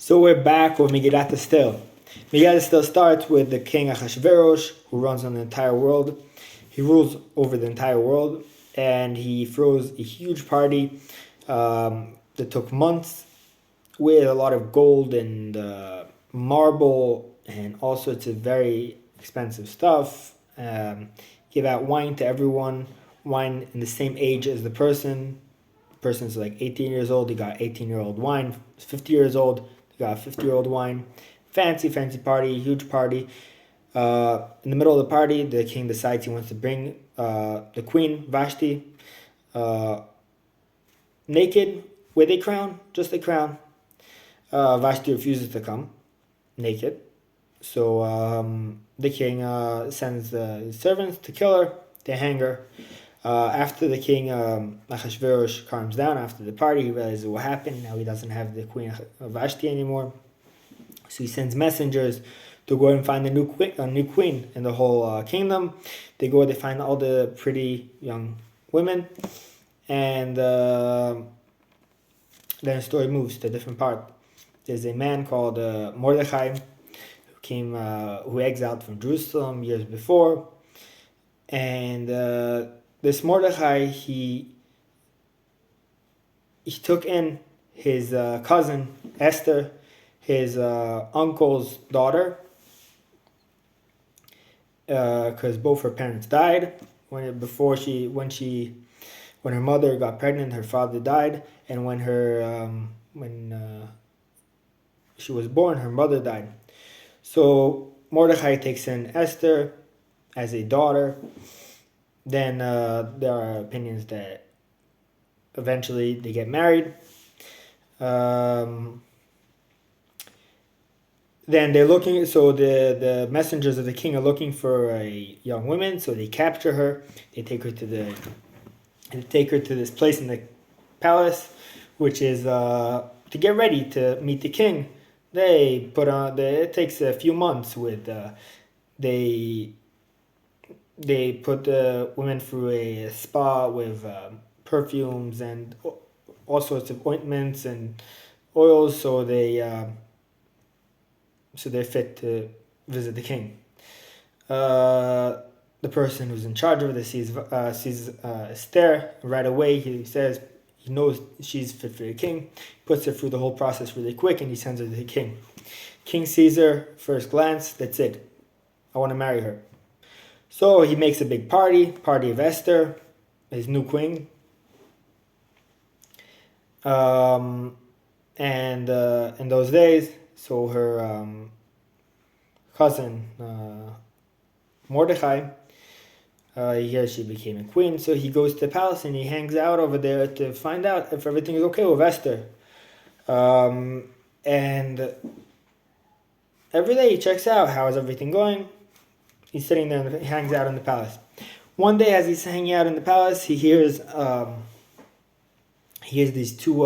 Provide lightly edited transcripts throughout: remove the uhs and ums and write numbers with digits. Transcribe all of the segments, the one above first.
So we're back with Megillat Esther. Megillat Esther starts with the king Achashverosh, who runs on the entire world. He rules over the entire world, and he throws a huge party that took months with a lot of gold and marble and all sorts of very expensive stuff. Give out wine to everyone, wine in the same age as the person. The person's like 18 years old, he got 18-year-old wine. 50 years old, he got 50-year-old wine. Fancy party, huge party. In the middle of the party, the king decides he wants to bring the queen, Vashti, naked, with a crown, just a crown. Vashti refuses to come, naked. So the king sends his servants to kill her, to hang her. After the king Achashverosh calms down after the party, he realizes what happened. Now he doesn't have the queen Vashti anymore. So he sends messengers to go and find a new queen in the whole kingdom. They go, they find all the pretty young women, and then the story moves to a different part. There's a man called Mordechai who exiled from Jerusalem years before, and this Mordechai he took in his cousin Esther, his uncle's daughter, because both her parents died when her mother got pregnant. Her father died, and when she was born, her mother died. So Mordechai takes in Esther as a daughter. Then there are opinions that eventually they get married. Then they're looking, so the messengers of the king are looking for a young woman, so they capture her. They take her to this place in the palace, which is to get ready to meet the king. It takes a few months with they put the women through a spa with perfumes and all sorts of ointments and oils, so they're fit to visit the king. The person who's in charge of this sees Esther right away. He says he knows she's fit for the king, puts her through the whole process really quick, and he sends her to the king. King sees her, first glance, that's it. I want to marry her. So he makes a big party of Esther, his new queen. And in those days, so her cousin Mordechai, he hears she became a queen, so he goes to the palace and he hangs out over there to find out if everything is okay with Esther. And every day he checks out how is everything going. He's sitting there and he hangs out in the palace. One day, as he's hanging out in the palace, he hears these two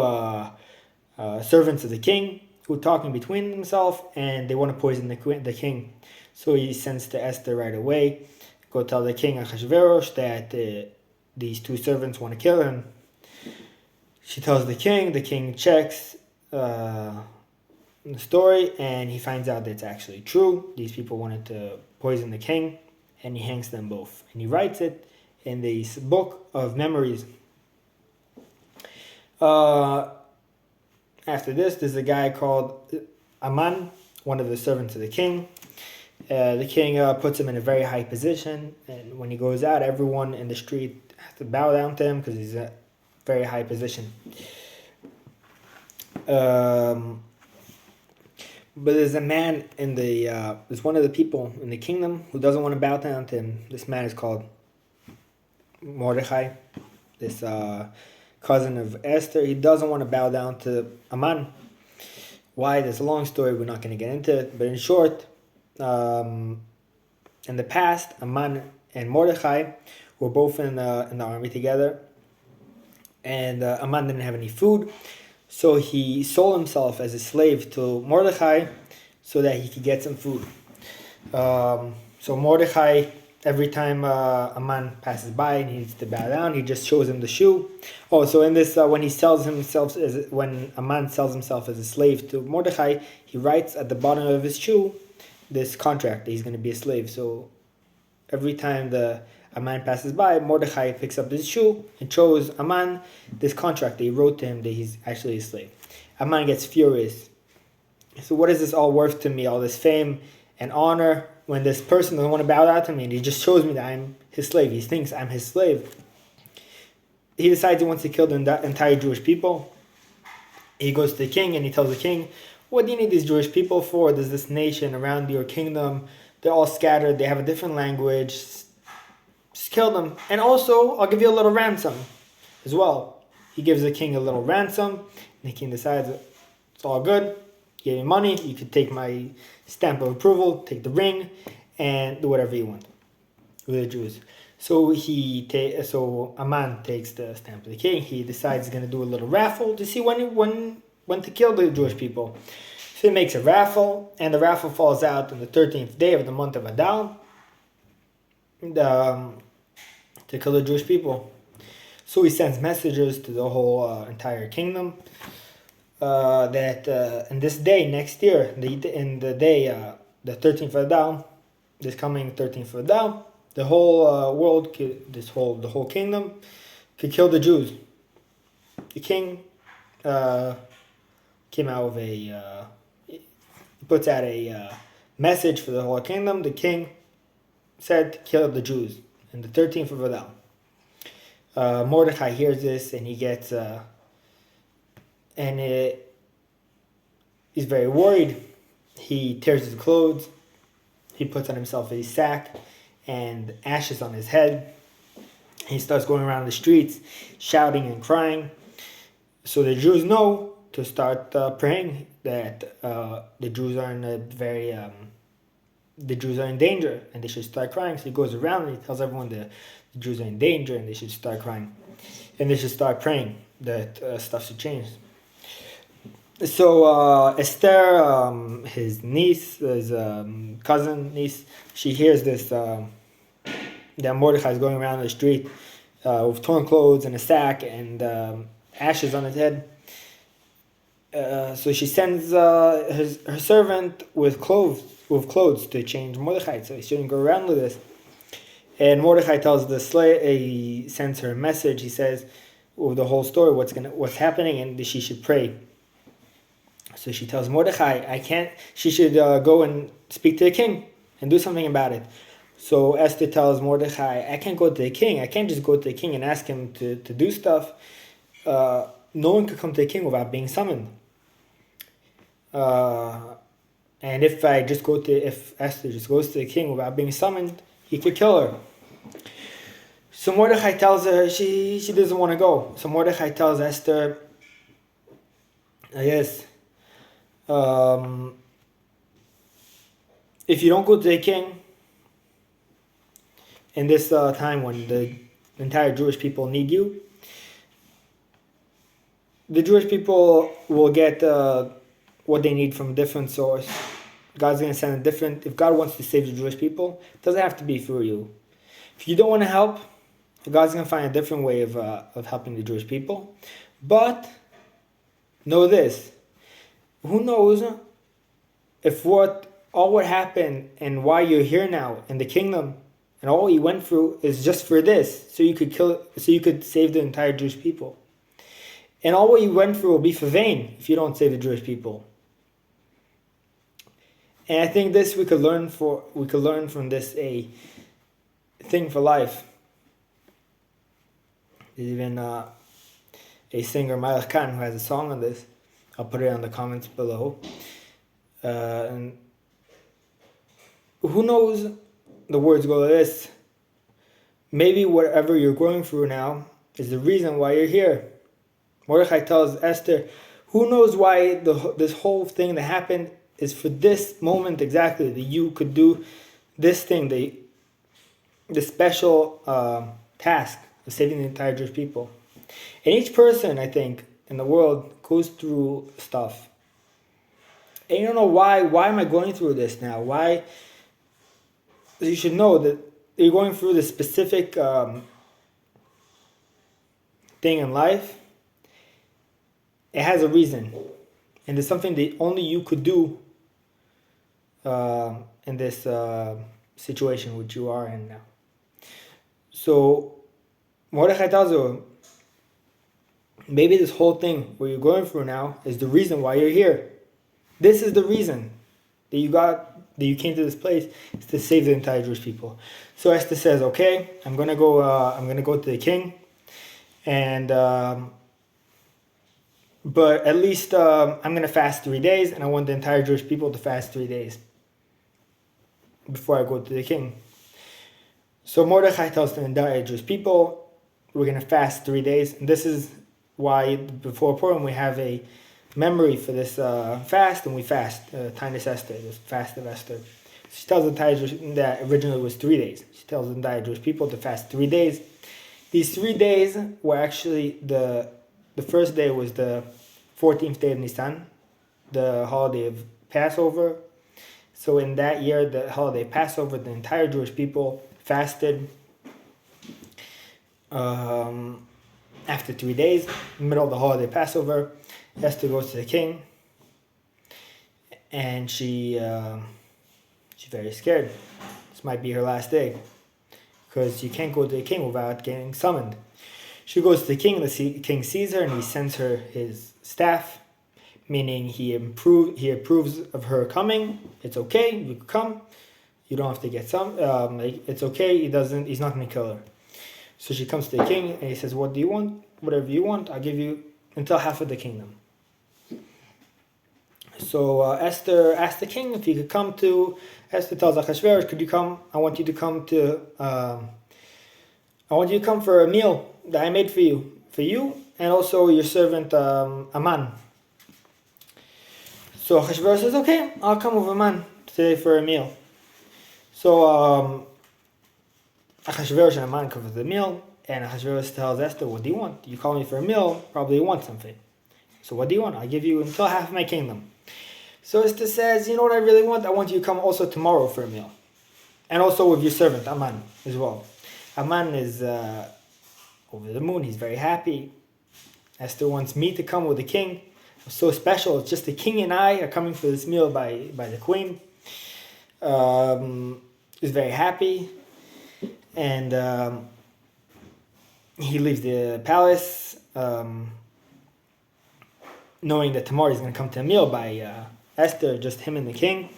servants of the king who are talking between themselves, and they want to poison the king. So he sends to Esther right away, go tell the king Achashverosh that these two servants want to kill him. She tells the king checks the story, and he finds out that it's actually true. These people wanted to poison the king, and he hangs them both. And he writes it in this book of memories. After this, there's a guy called Aman, one of the servants of the king. The king puts him in a very high position, and when he goes out, everyone in the street has to bow down to him because he's a very high position. But there's a man there's one of the people in the kingdom who doesn't want to bow down to him. This man is called Mordechai, this cousin of Esther. He doesn't want to bow down to Aman. Why? There's a long story. We're not going to get into it. But in short, in the past, Aman and Mordechai were both in the army together. And Aman didn't have any food. So he sold himself as a slave to Mordechai so that he could get some food. So Mordechai every time a man passes by and he needs to bow down, he just shows him the shoe. Oh, so in this, when when a man sells himself as a slave to Mordechai, he writes at the bottom of his shoe this contract that he's going to be a slave. So every time a man passes by, Mordechai picks up his shoe and shows a man this contract that he wrote to him that he's actually a slave. A man gets furious. So what is this all worth to me, all this fame and honor, when this person doesn't want to bow down to me and he just shows me that I'm his slave? He thinks I'm his slave. He decides he wants to kill the entire Jewish people. He goes to the king and he tells the king, what do you need these Jewish people for? There's this nation around your kingdom. They're all scattered. They have a different language. Just kill them. And also, I'll give you a little ransom as well. He gives the king a little ransom. And the king decides, it's all good. Give me money. You could take my stamp of approval, take the ring, and do whatever you want with the Jews. So so Aman takes the stamp of the king. He decides he's going to do a little raffle to see when to kill the Jewish people. So he makes a raffle, and the raffle falls out on the 13th day of the month of Adar to kill the Jewish people. So he sends messages to the whole entire kingdom that in this day next year, the 13th of Adar, this coming 13th of Adar, the whole world, the whole kingdom, could kill the Jews. The king came out of he puts out a message for the whole kingdom. The king said to kill the Jews on the 13th of Adar. Mordechai hears this and he gets he's very worried. He tears his clothes. He puts on himself a sack and ashes on his head. He starts going around the streets, shouting and crying. So the Jews know to start praying that the Jews are in danger and they should start crying. So he goes around and he tells everyone that the Jews are in danger and they should start crying, and they should start praying that stuff should change. So Esther, his niece, his cousin niece, she hears this that Mordechai is going around the street with torn clothes and a sack and ashes on his head. So she sends her servant with clothes to change Mordechai, so he shouldn't go around with this. And Mordechai tells the slave, he sends her a message. He says, with the whole story, what's happening, and she should pray. So she tells Mordechai, she should go and speak to the king and do something about it. So Esther tells Mordechai, I can't go to the king. I can't just go to the king and ask him to do stuff. No one could come to the king without being summoned. And if Esther just goes to the king without being summoned, he could kill her. So Mordechai tells her she doesn't want to go. So Mordechai tells Esther, yes, if you don't go to the king in this time when the entire Jewish people need you, the Jewish people will get what they need from a different source. God's going to send if God wants to save the Jewish people, it doesn't have to be through you. If you don't want to help, God's going to find a different way of helping the Jewish people. But know this, who knows if what happened and why you're here now in the kingdom and all you went through is just for this, so you could save the entire Jewish people. And all what you went through will be for vain if you don't save the Jewish people. And I think this we could learn from this a thing for life. There's even a singer, Malach Khan, who has a song on this. I'll put it in the comments below. And who knows, the words go like this. Maybe whatever you're going through now is the reason why you're here. Mordechai tells Esther, who knows why this whole thing that happened is for this moment exactly, that you could do this thing, the special task of saving the entire Jewish people. And each person, I think, in the world goes through stuff. And you don't know why am I going through this now? Why? You should know that you're going through this specific thing in life, it has a reason, and it's something that only you could do in this situation which you are in now. So Mordechai tells her, maybe this whole thing what you're going through now is the reason why you're here. This is the reason that you came to this place, is to save the entire Jewish people. So Esther says, okay, I'm gonna go to the king, and but at least I'm gonna fast 3 days, and I want the entire Jewish people to fast 3 days before I go to the king. So Mordechai tells the entire Jewish people, we're gonna fast 3 days, and this is why before Purim we have a memory for this fast, and we fast Tainus Esther, this fast of Esther. She tells the entire Jewish, that originally was 3 days. She tells the entire Jewish people to fast 3 days. These 3 days were actually the first day was the 14th day of Nisan, the holiday of Passover. So in that year, the holiday of Passover, the entire Jewish people fasted after 3 days, in the middle of the holiday of Passover. Esther goes to the king, and she's very scared. This might be her last day, because you can't go to the king without getting summoned. She goes to the king king sees her, and he sends her his staff, meaning he approves of her coming. It's okay, you can come. You don't have to get it's okay. He's not going to kill her. So she comes to the king, and he says, what do you want? Whatever you want, I'll give you until half of the kingdom. So Esther asked the king if he could come to. Esther tells Achashverosh, could you come? I want you to come for a meal that I made for you, and also your servant Aman. So Achashverosh says, okay, I'll come with Aman today for a meal. So Achashverosh and Aman come for the meal, and Achashverosh tells Esther, what do you want? You call me for a meal, probably you want something. So what do you want? I'll give you until half of my kingdom. So Esther says, you know what I really want? I want you to come also tomorrow for a meal. And also with your servant, Aman, as well. Aman is over the moon. He's very happy. Esther wants me to come with the king. It's so special. It's just the king and I are coming for this meal by the queen. He's very happy. And he leaves the palace, knowing that tomorrow he's going to come to a meal by Esther, just him and the king.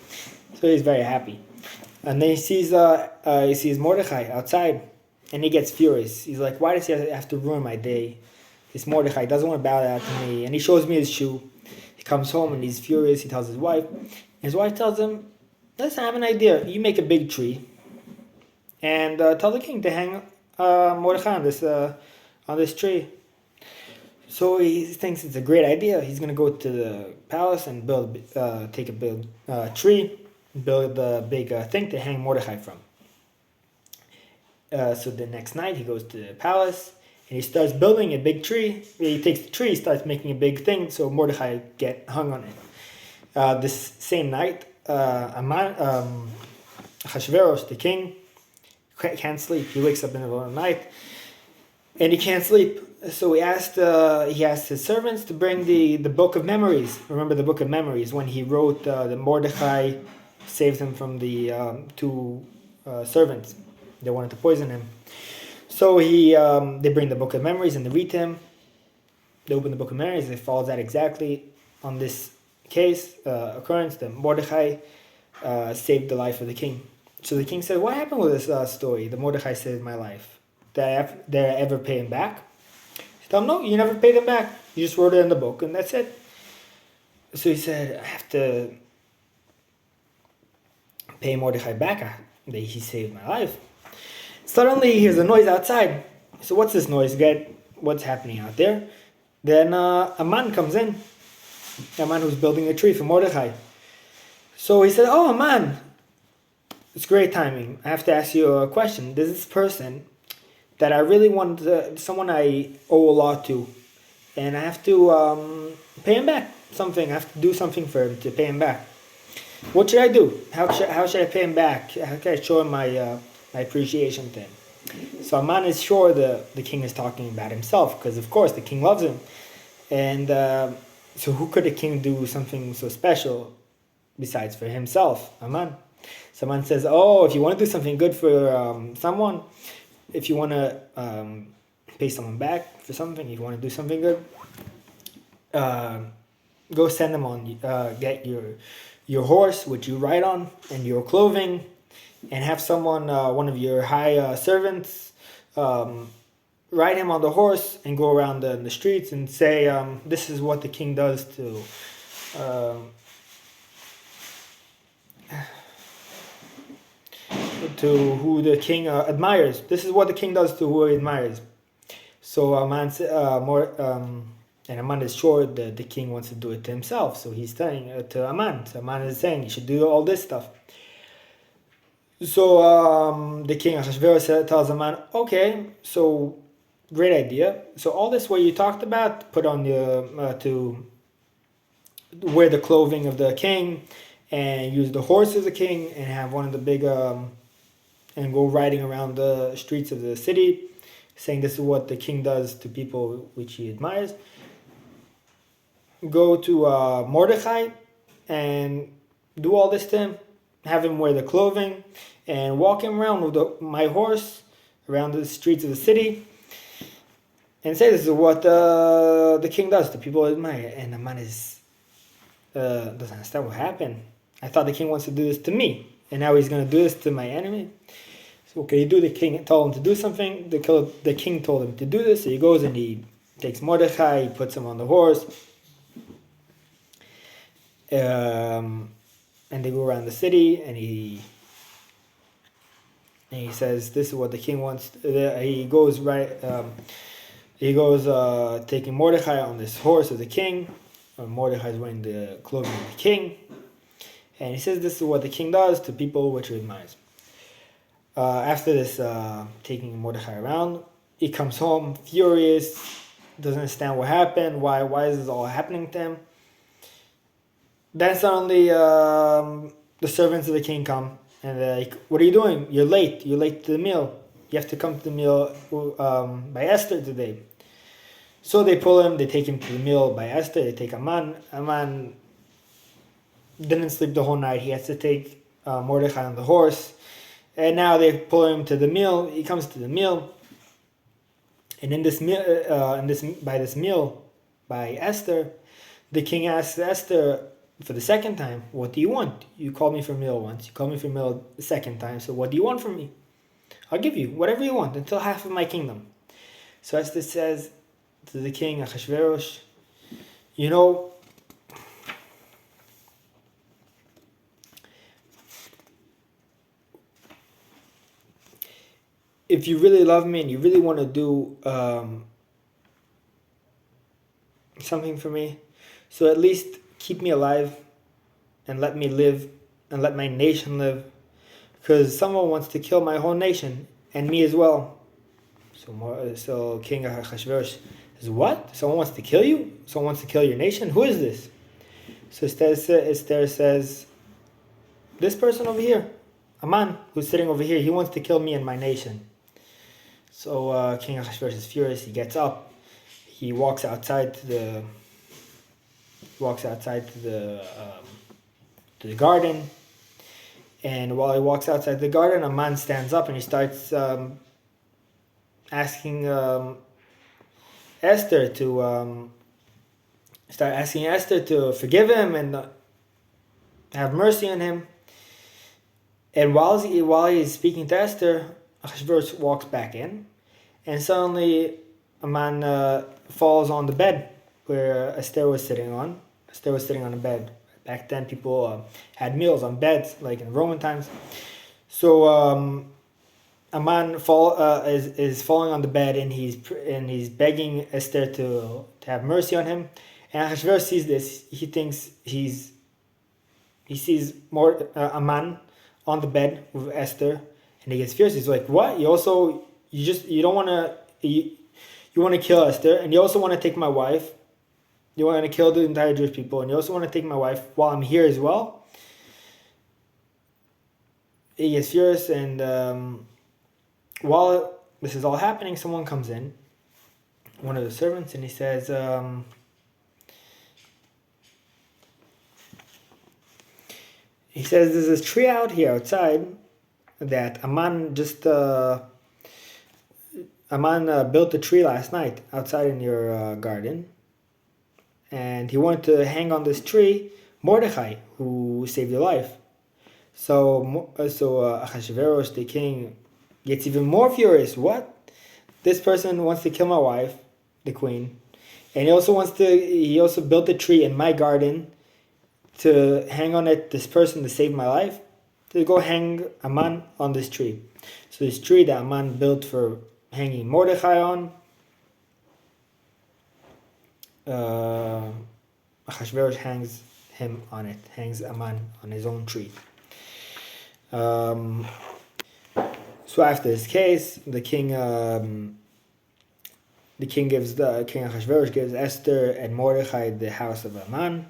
So he's very happy. And then he sees Mordechai outside, and he gets furious. He's like, why does he have to ruin my day? This Mordechai doesn't want to bow down to me. And he shows me his shoe. He comes home and he's furious. He tells his wife. His wife tells him, listen, I have an idea. You make a big tree and tell the king to hang Mordechai on this tree. So he thinks it's a great idea. He's going to go to the palace and take a big tree, build a big thing to hang Mordechai from. So the next night he goes to the palace and he starts building a big tree. He takes the tree, starts making a big thing so Mordechai get hung on it. This same night, Achashverosh, the king, can't sleep. He wakes up in the middle of the night and he can't sleep. So he asked his servants to bring the book of memories. Remember the book of memories when he wrote the Mordechai saved him from the two servants. They wanted to poison him. So they bring the book of memories and they read to him. They open the book of memories. It follows that exactly on this occurrence that Mordechai saved the life of the king. So the king said, what happened with this story? The Mordechai saved my life. Did I ever pay him back? He told him, no, you never paid him back. You just wrote it in the book and that's it. So he said, I have to pay Mordechai back. He saved my life. Suddenly he hears a noise outside. So what's this noise? What's happening out there? Then a man comes in. A man who's building a tree for Mordechai. So he said, oh, man, it's great timing. I have to ask you a question. There's this person that I really want, someone I owe a lot to. And I have to pay him back something. I have to do something for him to pay him back. What should I do? How should I pay him back? How can I show him my my appreciation to him. So Aman is sure the king is talking about himself, because of course the king loves him. And so who could a king do something so special besides for himself? Aman. So Aman says, oh, if you want to do something good for someone, if you want to pay someone back for something, if you want to do something good, go send them on, get your horse, which you ride on, and your clothing, and have someone, one of your high servants, ride him on the horse and go around the streets and say, this is what the king does to who the king admires. This is what the king does to who he admires. So Aman and Aman is sure that the king wants to do it to himself. So he's telling to Aman. So Aman is saying, you should do all this stuff. So the king Ahasuerus tells Aman, okay, so great idea. So all this what you talked about, put on to wear the clothing of the king and use the horse of the king and have one of the big and go riding around the streets of the city, saying this is what the king does to people which he admires. Go to Mordechai and do all this to him, have him wear the clothing and walk him around with my horse around the streets of the city, and say this is what the king does to people who admire. And Aman doesn't understand what happened. I thought the king wants to do this to me, and now he's going to do this to my enemy. So what can he do? The king told him to do something. The king told him to do this. So he goes and he takes Mordechai, he puts him on the horse, and they go around the city, and he says, this is what the king wants. He goes taking Mordechai on this horse of the king. Mordechai is wearing the clothing of the king. And he says this is what the king does to people which he admires. After this, taking Mordechai around, he comes home furious, doesn't understand what happened, why is this all happening to him. Then suddenly the servants of the king come and they're like, what are you doing? You're late to the meal. You have to come to the meal by Esther today. So they pull him, they take him to the meal by Esther, they take Aman. Aman didn't sleep the whole night. He has to take Mordechai on the horse. And now they pull him to the meal. He comes to the meal. And in this meal by Esther, the king asks Esther for the second time, what do you want? You called me for a meal once. You called me for a meal the second time. So what do you want from me? I'll give you whatever you want until half of my kingdom. So Esther says to the king Ahasuerus, you know, if you really love me and you really want to do something for me, so at least keep me alive and let me live and let my nation live, because someone wants to kill my whole nation and me as well. So King Ahasuerus says, what? Someone wants to kill you? Someone wants to kill your nation? Who is this? So Esther says, this person over here, Aman, who's sitting over here, he wants to kill me and my nation. So King Ahasuerus is furious. He gets up. He walks outside to the garden. And while he walks outside the garden, Aman stands up and he starts asking Esther to forgive him and have mercy on him. And while he's speaking to Esther, Ahasuerus walks back in, and suddenly Aman falls on the bed where Esther was sitting on. Esther was sitting on a bed. Back then, people had meals on beds, like in Roman times. So Aman is falling on the bed, and he's begging Esther to have mercy on him. And Ahasuerus sees this. He thinks he sees more Aman on the bed with Esther, and he gets furious. He's like, "What? You want to kill Esther, and you also want to take my wife. You want to kill the entire Jewish people, and you also want to take my wife while I'm here as well." He gets furious, and while this is all happening, someone comes in, one of the servants, and he says, there's this tree out here outside that Aman built a tree last night outside in your garden, and he wanted to hang on this tree Mordechai, who saved your life. So Achashverosh, the king, gets even more furious. What? This person wants to kill my wife, the queen, and he also built a tree in my garden to hang on it. This person to save my life, to go hang Aman on this tree. So this tree that Aman built for hanging Mordechai on, Achashverosh hangs him on it, hangs Aman on his own tree. So after this case, the king Achashverosh gives Esther and Mordechai the house of Aman.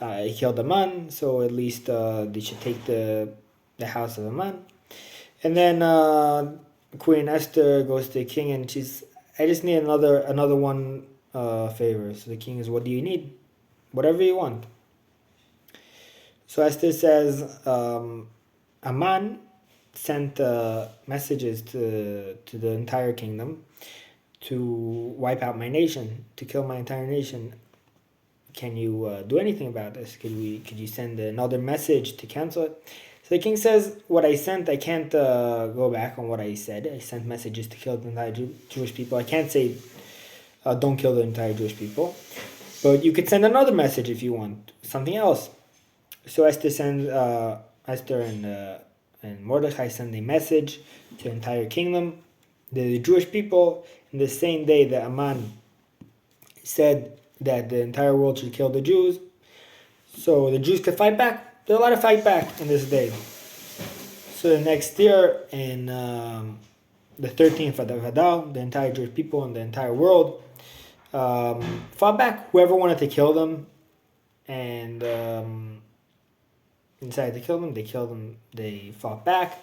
He killed Aman, so at least they should take the house of Aman. And then Queen Esther goes to the king and I just need another one favor. So the king is, what do you need? Whatever you want. So Esther says, Aman sent messages to the entire kingdom to wipe out my nation, to kill my entire nation. Can you do anything about this? Could you send another message to cancel it? So the king says, what I sent, I can't go back on what I said. I sent messages to kill the entire Jewish people. I can't say, don't kill the entire Jewish people. But you could send another message if you want, something else. So Esther and Mordechai send a message to the entire kingdom. The Jewish people, in the same day that Aman said that the entire world should kill the Jews, so the Jews could fight back. They're allowed to fight back in this day. So the next year, in the 13th of Adar, the entire Jewish people and the entire world fought back. Whoever wanted to kill them and decided to kill them, they killed them. They fought back.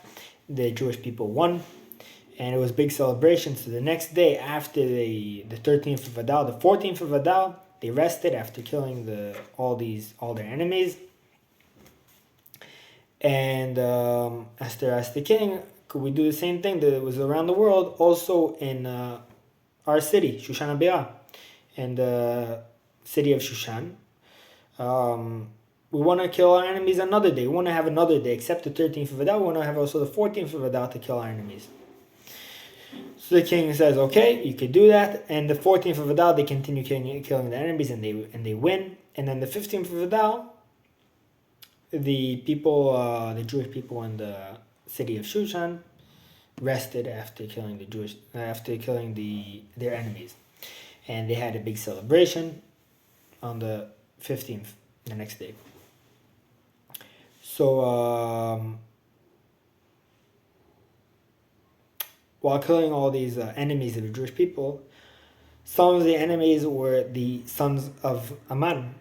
The Jewish people won. And it was a big celebration. So the next day, after the 13th of Adar, the 14th of Adar, they rested after killing all their enemies. And Esther asked the king, could we do the same thing that was around the world, also in our city, Shushan HaBe'ah, in the city of Shushan? We want to kill our enemies another day. We want to have another day, except the 13th of Adar. We want to have also the 14th of Adar to kill our enemies. So the king says, okay, you could do that. And the 14th of Adar, they continue killing the enemies, and they win. And then the 15th of Adar, the Jewish people in the city of Shushan rested after killing their enemies, and they had a big celebration on the 15th, the next day. So while killing all these enemies of the Jewish people, some of the enemies were the sons of Aman.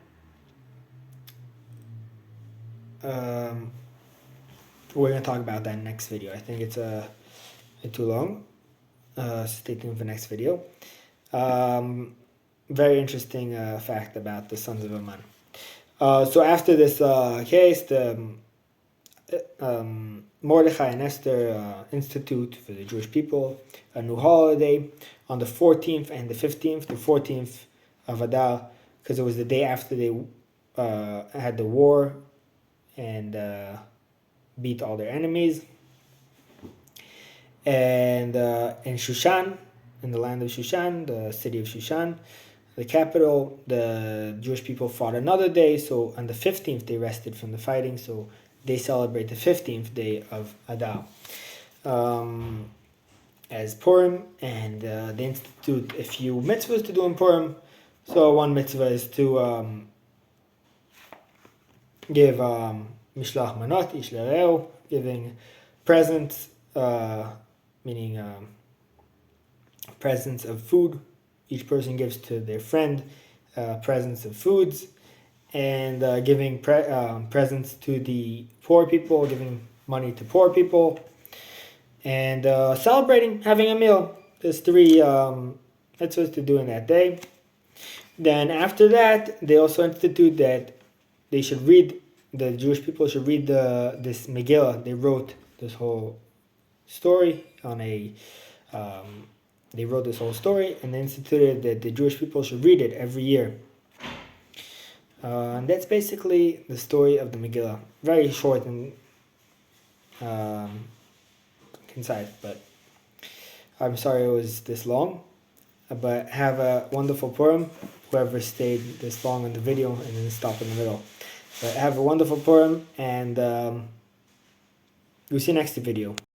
We're going to talk about that in the next video. I think it's too long. Stay tuned for the next video. Very interesting fact about the sons of Aman. So after this case, Mordechai and Esther institute for the Jewish people a new holiday on the 14th and the 15th, the 14th of Adar, because it was the day after they had the war and beat all their enemies. And in Shushan, in the land of Shushan, the city of Shushan, the capital, the Jewish people fought another day. So on the 15th, they rested from the fighting. So they celebrate the 15th day of Adar as Purim. And they institute a few mitzvahs to do in Purim. So one mitzvah is to give Mishlach Manot, Ish L'Reu, giving presents, meaning presents of food. Each person gives to their friend presents of foods, and giving presents to the poor people, giving money to poor people. and celebrating, having a meal. There's three mitzvahs to do in that day. Then after that, they also institute that they should read, the Jewish people should read this Megillah. They wrote this whole story on a, they wrote this whole story and they instituted that the Jewish people should read it every year. And that's basically the story of the Megillah. Very short and concise, but I'm sorry it was this long. But have a wonderful Purim, whoever stayed this long in the video and then stop in the middle. But have a wonderful Purim, and we'll see you next video.